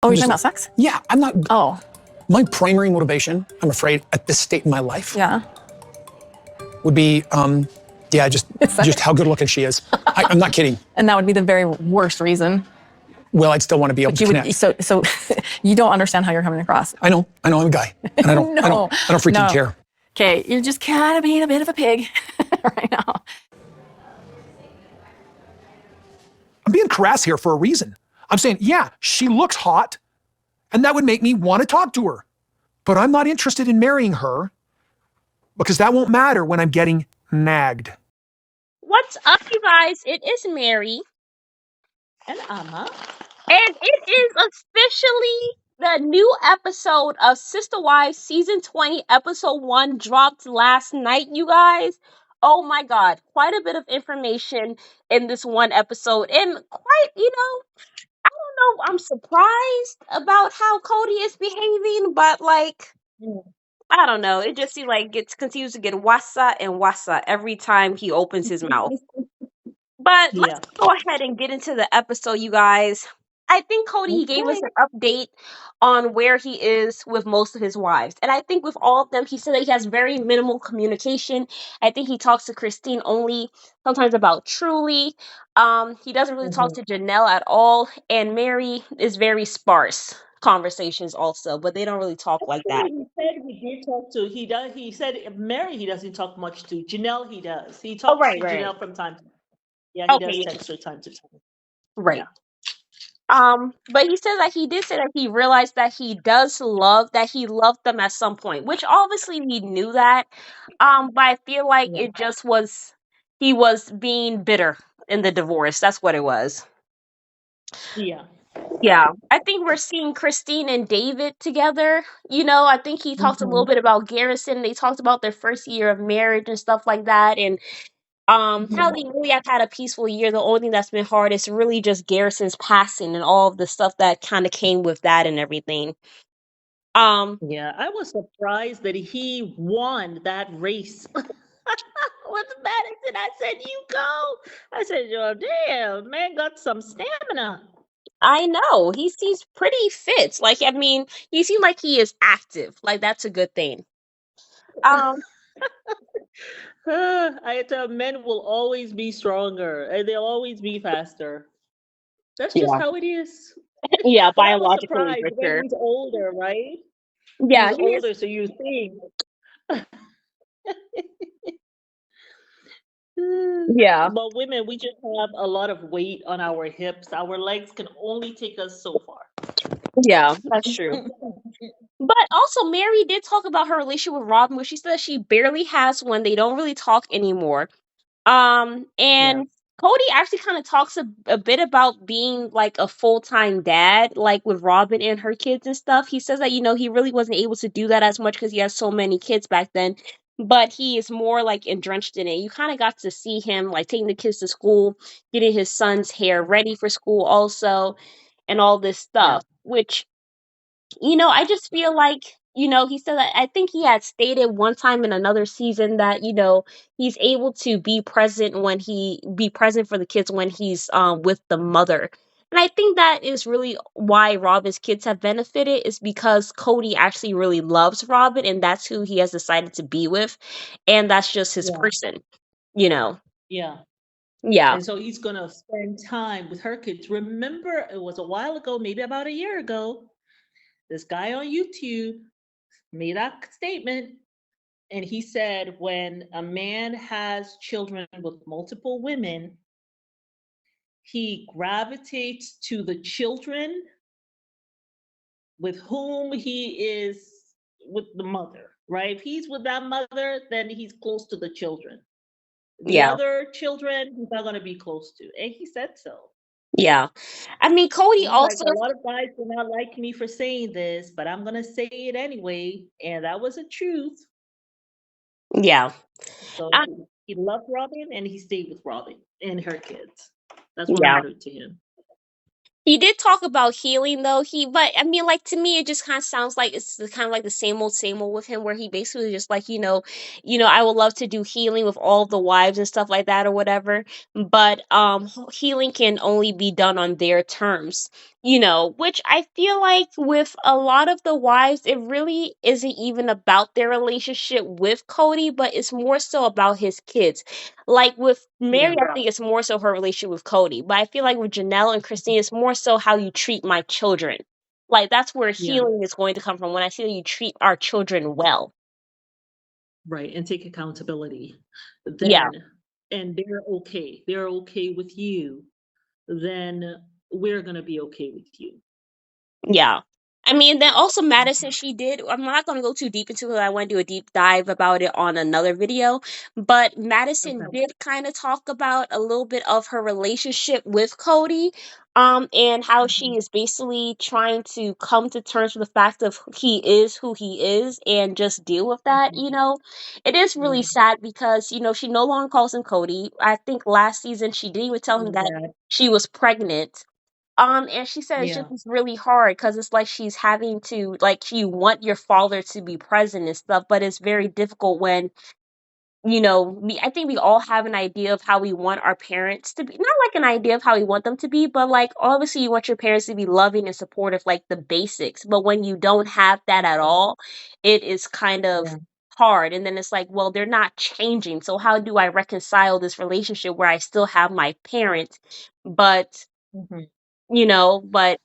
Oh, you're talking about sex? Yeah, I'm not. Oh. My primary motivation, I'm afraid, at this state in my life, Yeah. would be, just how good looking she is. I'm not kidding. And that would be the very worst reason. Well, I'd still want to be able to connect. So you don't understand how you're coming across. I know, I'm a guy, and I don't freaking care. Okay, you're just kind of being a bit of a pig right now. I'm being crass here for a reason. I'm saying, yeah, she looks hot, and that would make me want to talk to her. But I'm not interested in marrying her because that won't matter when I'm getting nagged. What's up, you guys? It is Mary. And Amma. And it is officially the new episode of Sister Wives Season 20, Episode 1 dropped last night, you guys. Oh my God, quite a bit of information in this one episode. And quite, I don't know, I'm surprised about how Kody is behaving, but I don't know. It just seems like it continues to get wassa and wassa every time he opens his mouth. But let's go ahead and get into the episode, you guys. I think Kody, he gave us an update on where he is with most of his wives. And I think with all of them, he said that he has very minimal communication. I think he talks to Christine only, sometimes about Truly. He doesn't really talk to Janelle at all. And Mary is very sparse conversations also, but they don't really talk like that. He said he did talk to, he said Mary he doesn't talk much to. Janelle he does. He talks to Janelle from time to time. Yeah, he does text her time to time. Right. Yeah. But he said that he did say that he realized that he loved them at some point, which obviously we knew that. But I feel like it just was, he was being bitter in the divorce. That's what it was. Yeah. Yeah. I think we're seeing Christine and David together. I think he talked a little bit about Garrison. They talked about their first year of marriage and stuff like that. And how they really have had a peaceful year. The only thing that's been hard is really just Garrison's passing and all of the stuff that kind of came with that and everything. Yeah, I was surprised that he won that race with Madison. I said, "You go." I said, "Oh, damn, man, got some stamina." I know. He seems pretty fit. He seems like he is active. Like, that's a good thing. I tell men will always be stronger and they'll always be faster. That's just how it is. Yeah, But I was biologically, surprised for when sure. he's older, right? Yeah, he's older, so you think. Yeah. But women, we just have a lot of weight on our hips. Our legs can only take us so far. Yeah, that's true. But also, Mary did talk about her relationship with Robyn, where she said that she barely has one. They don't really talk anymore. And Kody actually kind of talks a bit about being like a full-time dad, like with Robyn and her kids and stuff. He says that, he really wasn't able to do that as much because he has so many kids back then, but he is more like entrenched in it. You kind of got to see him like taking the kids to school, getting his son's hair ready for school also, and all this stuff, which, I just feel like, he said that I think he had stated one time in another season that, he's able to be present for the kids when he's with the mother. And I think that is really why Robyn's kids have benefited, is because Kody actually really loves Robyn and that's who he has decided to be with. And that's just his person, Yeah. Yeah. And so he's going to spend time with her kids. Remember, it was a while ago, maybe about a year ago, this guy on YouTube made a statement, and he said when a man has children with multiple women, he gravitates to the children with whom he is with the mother, right? If he's with that mother, then he's close to the children. The other children, he's not going to be close to. And he said so. Yeah. Kody also... a lot of guys do not like me for saying this, but I'm going to say it anyway. And that was the truth. Yeah. So he loved Robyn and he stayed with Robyn and her kids. That's what mattered to him. He did talk about healing though. But I mean, like to me, it just kind of sounds like it's kind of like the same old with him, where he basically just like, I would love to do healing with all of the wives and stuff like that or whatever. But healing can only be done on their terms, which I feel like with a lot of the wives, it really isn't even about their relationship with Kody, but it's more so about his kids. Like with Mary, Yeah. I think it's more so her relationship with Kody. But I feel like with Janelle and Christine, it's more so how you treat my children. Like that's where Yeah. healing is going to come from, when I see that you treat our children well. Right. And take accountability. Yeah. Then, and they're okay with you, then we're gonna be okay with you. Yeah. I mean, then also Madison, Mhm. I'm not going to go too deep into it. I want to do a deep dive about it on another video. But Madison Okay. did kind of talk about a little bit of her relationship with Kody, and how she Mhm. is basically trying to come to terms with the fact of he is who he is and just deal with that, Mhm. It is really Yeah. sad because, she no longer calls him Kody. I think last season she didn't even tell him that Yeah. she was pregnant. And she said Yeah. it's really hard because it's like she's having to, like, you want your father to be present and stuff, but it's very difficult when, I think we all have an idea of how we want our parents to be. Not like an idea of how we want them to be, but like obviously you want your parents to be loving and supportive, like the basics. But when you don't have that at Mhm. all, it is kind of Yeah. hard. And then it's like, well, they're not changing. So how do I reconcile this relationship where I still have my parents, but, Mhm. but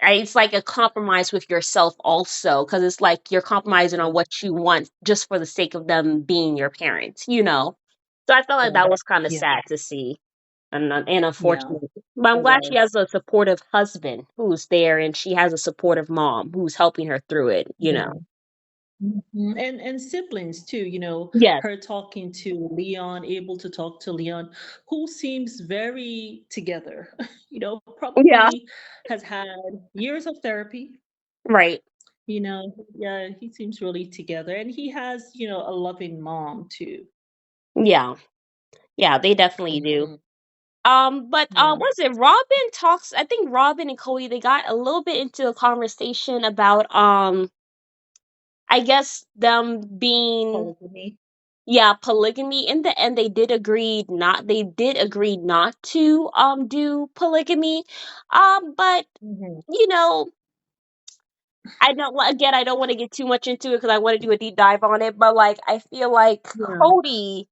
it's like a compromise with yourself also, because it's like you're compromising on Yeah. what you want just for the sake of them being your parents. So I felt like Yeah. that was kind of Yeah. sad to see, and Yeah. unfortunate. But I'm It glad she was. has a supportive husband who's there, and she has a supportive mom who's helping her through it. Yeah. Mhm. And siblings too, Yes. her talking to Leon, able to talk to Leon, who seems very together, Yeah. probably has had years of therapy, Right. yeah, he seems really together. And he has, a loving mom too. Yeah. Yeah. They definitely do. Mhm. But Yeah. what is it? Robyn talks. I think Robyn and Cody, they got a little bit into a conversation about I guess them being, Polygamy. yeah, polygamy. In the end, they did agree not to do polygamy. But Mhm. you know, I don't want to get too much into it because I want to do a deep dive on it. But like, I feel like Yeah. Cody,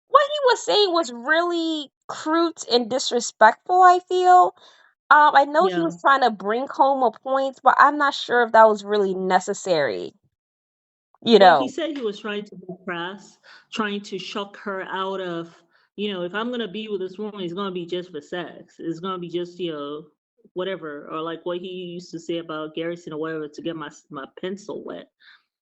what he was saying was really crude and disrespectful, I feel. I know he Yeah. was trying to bring home a point, but I'm not sure if that was really necessary. You Well, he know. said he was trying to be crass, trying to shock her out of, if I'm gonna be with this woman, it's gonna be just for sex. It's gonna be just, whatever, or like what he used to say about Garrison or whatever, to get my pencil wet.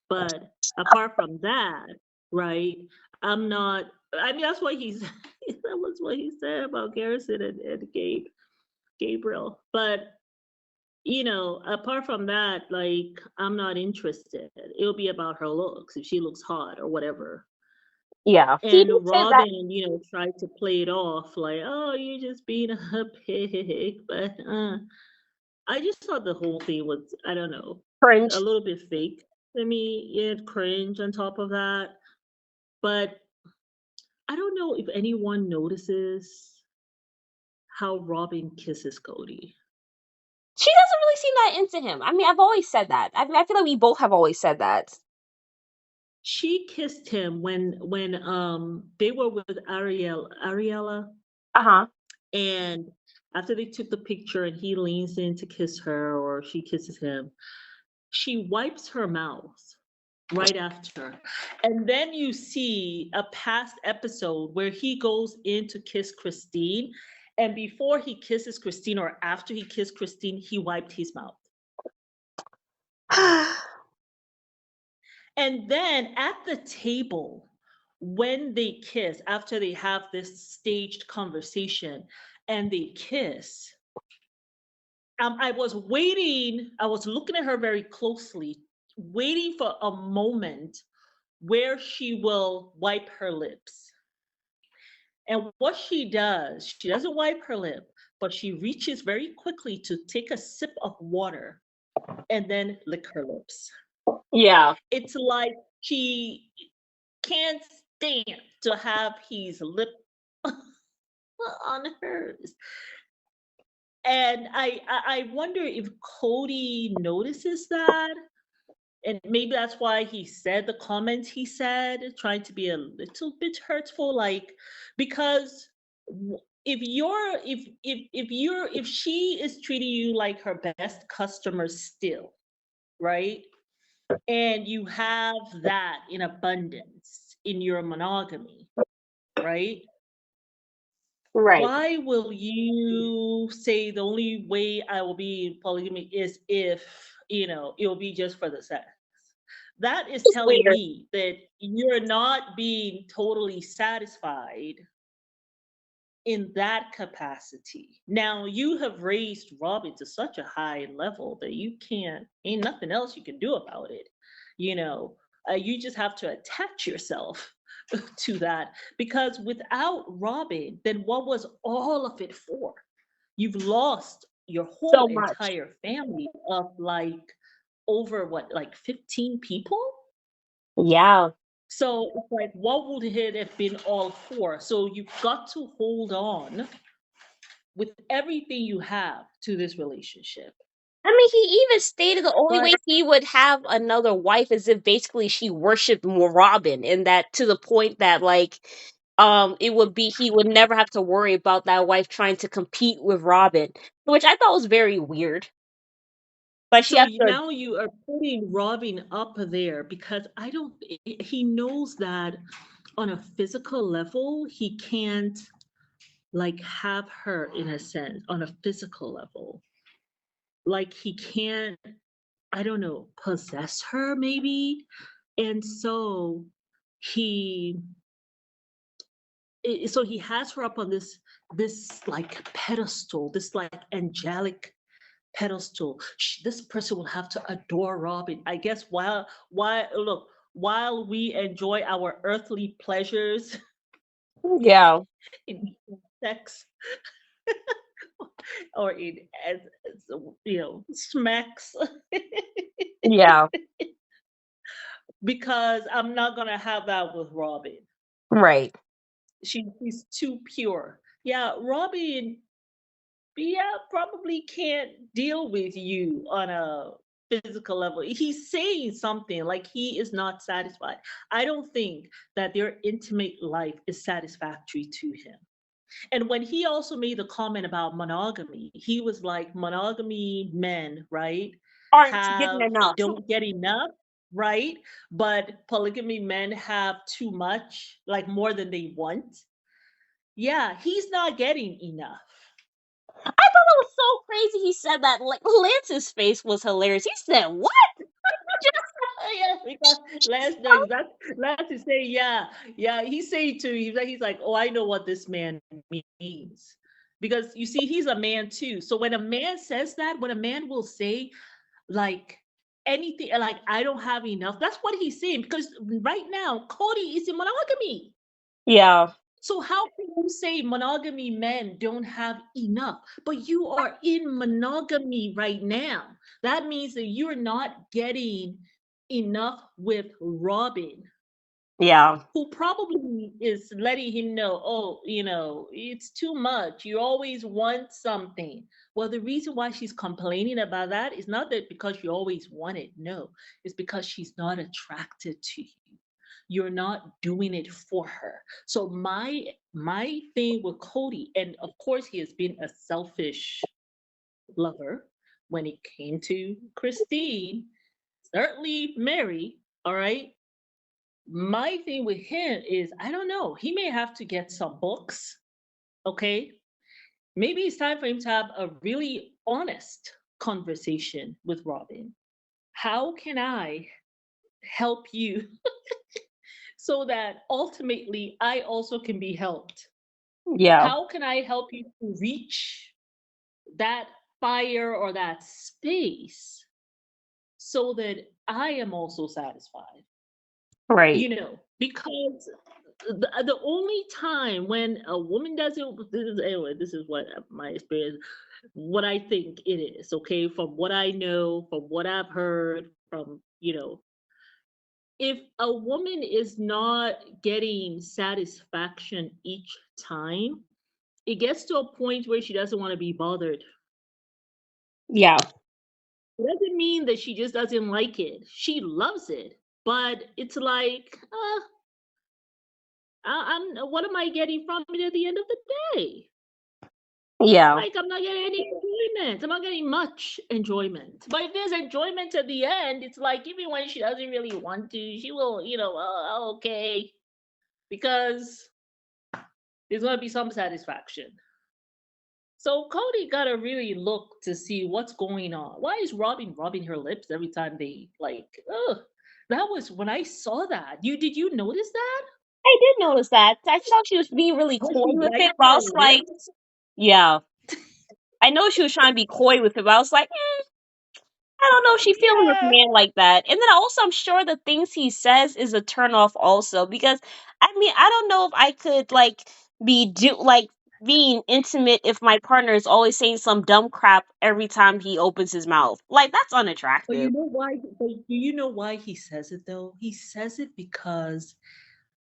But apart from that, right? I'm not. I mean, that's what he's. That was what he said about Garrison and Gabriel. But apart from that, like, I'm not interested. It'll be about her looks, if she looks hot or whatever. Yeah, he And did say that. Robyn, tried to play it off like, oh, you're just being a pig. But I just thought the whole thing was, I don't know, a Cringe. little bit fake. I mean, yeah, cringe on top of that. But I don't know if anyone notices how Robyn kisses Kody. She doesn't really seem that into him. I mean, I've always said that. I mean, I feel like we both have always said that. She kissed him when they were with Ariella, Uh huh. and after they took the picture and he leans in to kiss her or she kisses him, she wipes her mouth right after. And then you see a past episode where he goes in to kiss Christine, and before he kisses Christine or after he kissed Christine, he wiped his mouth. And then at the table, when they kiss, after they have this staged conversation and they kiss, I was waiting, I was looking at her very closely, waiting for a moment where she will wipe her lips. And what she doesn't wipe her lip, but she reaches very quickly to take a sip of water and then lick her lips. Yeah. It's like she can't stand to have his lip on hers. And I wonder if Kody notices that, and maybe that's why he said the comments he said, trying to be a little bit hurtful, like because if she is treating you like her best customer still, right? And you have that in abundance in your monogamy, right? Right. Why will you say the only way I will be in polygamy is if, it'll be just for the sex? That is It's telling weird. me that you're not being totally satisfied in that capacity. Now, you have raised Robyn to such a high level that ain't nothing else you can do about it. You know, you just have to attach yourself to that, because without Robyn, then what was all of it for? You've lost your whole So much. entire family of like over what, like 15 people? Yeah. So it's like, what would it have been all for? So you've got to hold on with everything you have to this relationship. I mean, he even stated the only But way he would have another wife is if basically she worshipped more Robyn, and that to the point that like it would be he would never have to worry about that wife trying to compete with Robyn, which I thought was very weird. Like she so has to. now you are putting Robyn up there because he knows that on a physical level, he can't like have her in a sense on a physical level. Like he can't, I don't know, possess her maybe. And so he so he has her up on this like pedestal, this like angelic pedestal. This person will have to adore Robyn. I guess while we enjoy our earthly pleasures Yeah. in sex or in smacks, Yeah. because I'm not gonna have that with Robyn. Right. She's too pure. Yeah, Robyn, yeah, probably can't deal with you on a physical level. He's saying something like he is not satisfied. I don't think that their intimate life is satisfactory to him. And when he also made the comment about monogamy, he was like, monogamy men, right, Aren't getting enough. don't get enough, right? But polygamy men have too much, like more than they want. Yeah, he's not getting enough. I thought that was so crazy. He said that. Like Lance's face was hilarious. He said, "What?" Yeah, because Lance is saying, yeah, he's saying too. He's like, oh, I know what this man means, because you see, he's a man too. So when a man says that, when a man will say like anything, like I don't have enough, that's what he's saying. Because right now, Kody is in monogamy. Yeah. So how can you say monogamy men don't have enough? But you are in monogamy right now. That means that you're not getting enough with Robyn, Yeah. who probably is letting him know, oh, it's too much. You always want something. Well, the reason why she's complaining about that is not that because you always want it. No, it's because she's not attracted to you. You're not doing it for her. So my thing with Kody, and of course he has been a selfish lover when it came to Christine, certainly Mary, all right? My thing with him is, I don't know, he may have to get some books, okay? Maybe it's time for him to have a really honest conversation with Robyn. How can I help you so that ultimately I also can be helped? Yeah. How can I help you to reach that fire or that space so that I am also satisfied? Right. Because the only time when a woman doesn't, this is what my experience, what I think it is, okay, from what I know, from what I've heard, from, if a woman is not getting satisfaction each time, it gets to a point where she doesn't want to be bothered. Yeah. It doesn't mean that she just doesn't like it. She loves it, but it's like, what am I getting from it at the end of the day? Yeah. Like, I'm not getting any enjoyment. I'm not getting much enjoyment. But if there's enjoyment at the end, it's like even when she doesn't really want to, she will, okay, because there's gonna be some satisfaction. So Kody gotta really look to see what's going on. Why is Robyn rubbing her lips every time they like? Ugh, that was when I saw that. Did you notice that? I did notice that. I thought she was being really When coy she with it, bites but I her was like, lips? yeah. I know she was trying to be coy with it, but I was like, I don't know if she feeling this Yeah. man like that. And then also, I'm sure the things he says is a turn off also because I mean, I don't know if I could like being intimate if my partner is always saying some dumb crap every time he opens his mouth. Like that's But you unattractive. know why? But do you know why he says it though? He says it because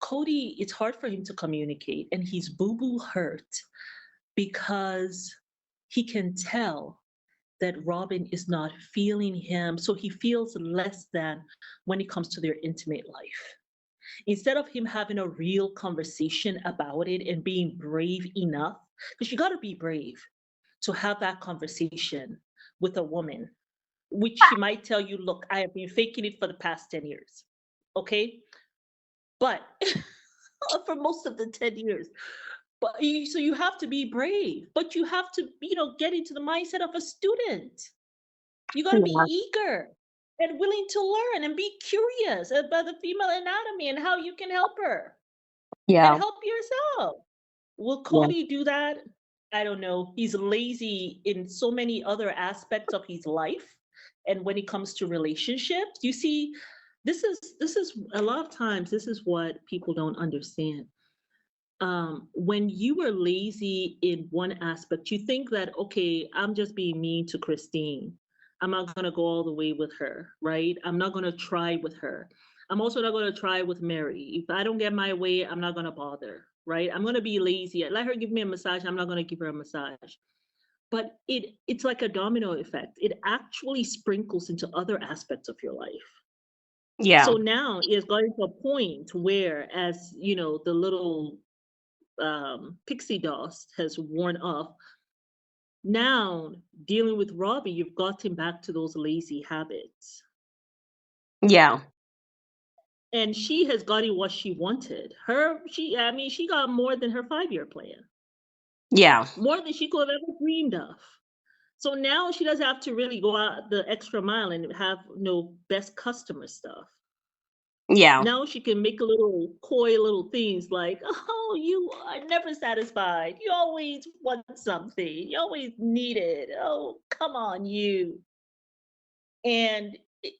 Kody, it's hard for him to communicate, and he's boo boo hurt because he can tell that Robyn is not feeling him. So he feels less than when it comes to their intimate life. Instead of him having a real conversation about it and being brave enough, because you got to be brave to have that conversation with a woman, which she might tell you, look, I have been faking it for the past 10 years. Okay. But for most of the 10 years. So you have to be brave, but you have to, get into the mindset of a student. You got to be Yeah. eager and willing to learn and be curious about the female anatomy and how you can help her and Yeah. help yourself. Will Yeah. Kody do that? I don't know. He's lazy in so many other aspects of his life. And when it comes to relationships, you see, this is a lot of times this is what people don't understand. When you are lazy in one aspect, you think that, okay, I'm just being mean to Christine. I'm not going to go all the way with her, right? I'm not going to try with her. I'm also not going to try with Mary. If I don't get my way, I'm not going to bother, right? I'm going to be lazy. Let her give me a massage. I'm not going to give her a massage. But it's like a domino effect. It actually sprinkles into other aspects of your life. Yeah. So now it's gotten to a point where, as the little pixie dust has worn off. Now, dealing with Robbie, you've gotten back to those lazy habits. Yeah. And she has gotten what she wanted. She got more than her 5-year plan, Yeah. more than she could have ever dreamed of. So now she doesn't have to really go out the extra mile and have no best customer stuff. Yeah. Now she can make a little coy little things like, oh, you are never satisfied. You always want something. You always need it. Oh, come on, you. And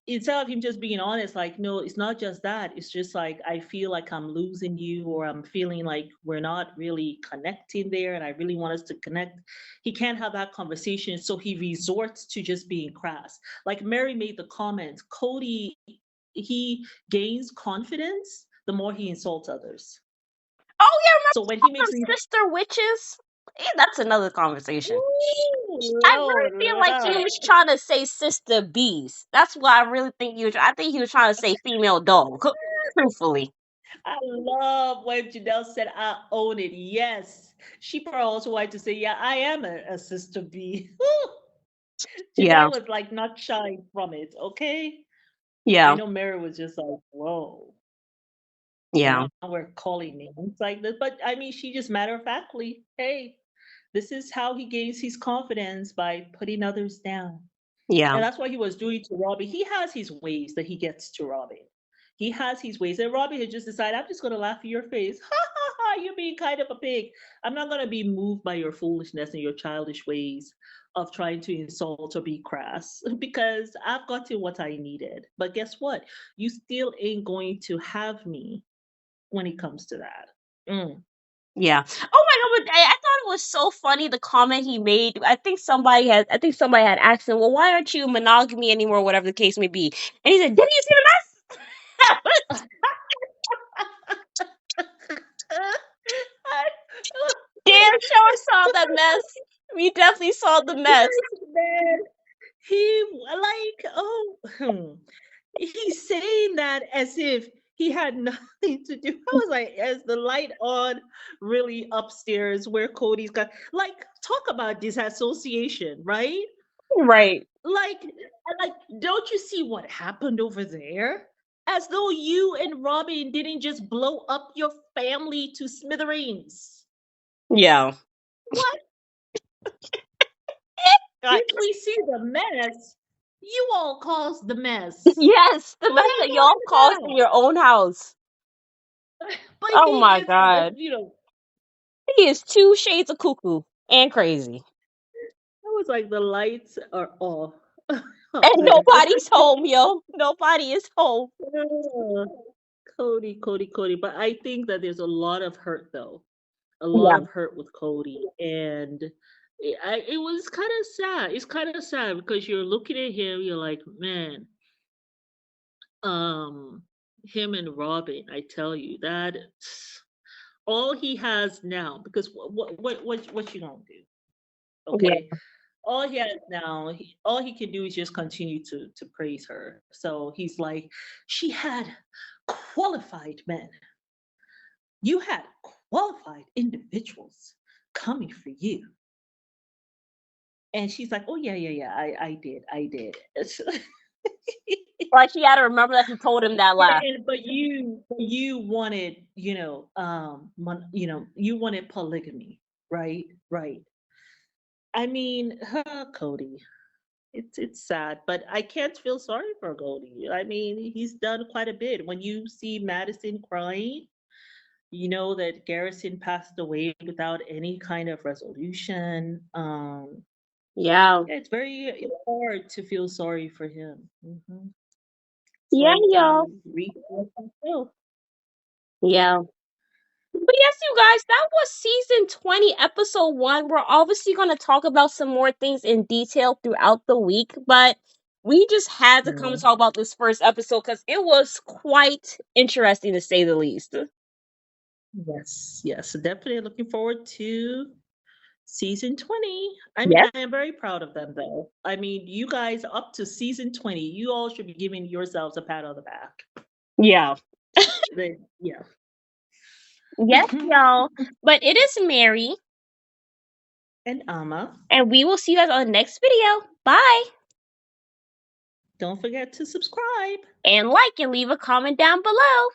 instead of him just being honest, like, no, it's not just that. It's just like, I feel like I'm losing you, or I'm feeling like we're not really connecting there, and I really want us to connect. He can't have that conversation. So he resorts to just being crass. Like Mary made the comment, Kody, he gains confidence the more he insults others. Oh yeah, So when he remember makes some me, sister witches? Yeah, that's another conversation. ooh, I really Lord, feel like he was trying to say sister bees. That's what I really think he was. I think he was trying to say female dog. Truthfully. I love when Janelle said, I own it. Yes. She probably also wanted to say, yeah, I am a sister bee. Yeah. Janelle was like not shy from it. Okay. I Yeah. know Mary was just like, whoa, Yeah. now we're calling names like this. But I mean, she just matter of factly, hey, this is how he gains his confidence by putting others down. Yeah. And that's what he was doing to Robbie. He has his ways that he gets to Robbie. He has his ways. And Robbie had just decided, I'm just going to laugh in your face. Ha ha ha, you're being kind of a pig. I'm not going to be moved by your foolishness and your childish ways of trying to insult or be crass because I've gotten what I needed. But guess what? You still ain't going to have me when it comes to that. Yeah. Oh my god, but I thought it was so funny the comment he made. I think somebody had asked him, well, why aren't you monogamy anymore, whatever the case may be. And he said, didn't you see the mess? Damn sure saw that mess. We definitely saw the mess. Man, he he's saying that as if he had nothing to do. I was like, as the light on really upstairs where Kody's got, like, talk about disassociation, right? Right. Like, don't you see what happened over there? As though you and Robyn didn't just blow up your family to smithereens. Yeah. What? If we see the mess, you all caused the mess. Yes, the Go mess ahead that and y'all point it caused out. in your own house. But Oh he my is, god. He is 2 shades of cuckoo and crazy. I was like, the lights are off. And nobody's home, yo. Nobody is home. Kody. But I think that there's a lot of hurt, though. A lot of hurt with Kody. And it was kind of sad. It's kind of sad because you're looking at him, you're like, man, him and Robyn, I tell you, that all he has now, because what you gonna do? Okay. Yeah. All he has now, all he can do is just continue to praise her. So he's like, she had qualified men. You had qualified individuals coming for you. And she's like, oh yeah, I did. Like she had to remember that he told him that last. But you wanted, you wanted polygamy, right? Right. I mean, Kody, it's sad, but I can't feel sorry for Kody. I mean, he's done quite a bit. When you see Madison crying, you know that Garrison passed away without any kind of resolution. Yeah. It's very hard to feel sorry for him. Yeah, y'all. Yeah. But yes, you guys, that was season 20, episode 1. We're obviously going to talk about some more things in detail throughout the week, but we just had to come and talk about this first episode because it was quite interesting to say the least. Yes, definitely looking forward to season 20. I mean, I am very proud of them, though. I mean, you guys up to season 20, you all should be giving yourselves a pat on the back. Yeah. Yeah. Yes, y'all. But it is Mary. And Amma. And we will see you guys on the next video. Bye. Don't forget to subscribe. And like and leave a comment down below.